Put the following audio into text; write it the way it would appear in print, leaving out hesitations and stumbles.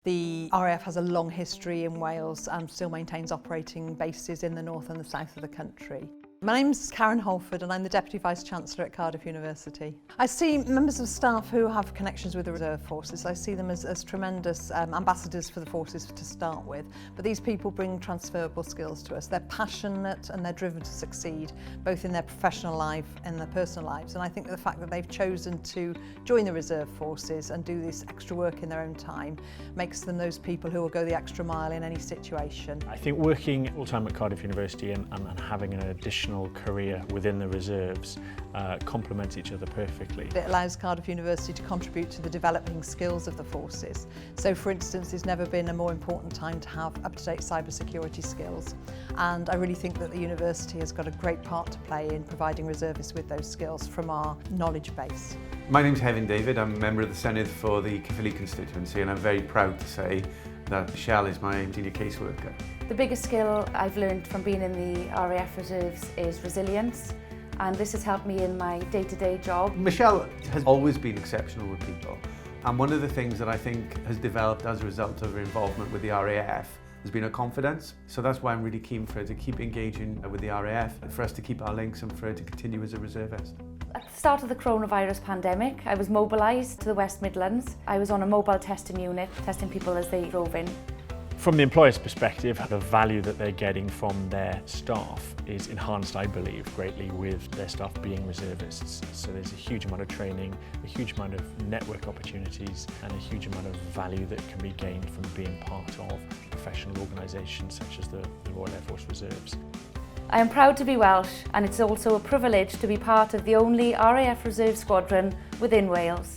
The RAF has a long history in Wales and still maintains operating bases in the north and the south of the country. My name's Karen Holford and I'm the Deputy Vice Chancellor at Cardiff University. I see members of staff who have connections with the reserve forces. I see them as tremendous ambassadors for the forces to start with, but these people bring transferable skills to us. They're passionate and they're driven to succeed, both in their professional life and their personal lives. And I think that the fact that they've chosen to join the reserve forces and do this extra work in their own time makes them those people who will go the extra mile in any situation. I think working full-time at Cardiff University and having an additional career within the reserves complements each other perfectly. It allows Cardiff University to contribute to the developing skills of the forces. So for instance, there's never been a more important time to have up-to-date cybersecurity skills, and I really think that the university has got a great part to play in providing reservists with those skills from our knowledge base. My name's Hefin David. I'm a member of the Senedd for the Caerphilly constituency, and I'm very proud to say that Michelle is my senior caseworker. The biggest skill I've learned from being in the RAF Reserves is resilience, and this has helped me in my day-to-day job. Michelle has always been exceptional with people, and one of the things that I think has developed as a result of her involvement with the RAF has been her confidence. So that's why I'm really keen for her to keep engaging with the RAF, for us to keep our links and for her to continue as a reservist. At the start of the coronavirus pandemic, I was mobilised to the West Midlands. I was on a mobile testing unit, testing people as they drove in. From the employer's perspective, the value that they're getting from their staff is enhanced, I believe, greatly with their staff being reservists. So there's a huge amount of training, a huge amount of network opportunities, and a huge amount of value that can be gained from being part of professional organisations such as the Royal Air Force Reserves. I am proud to be Welsh, and it's also a privilege to be part of the only RAF Reserve Squadron within Wales.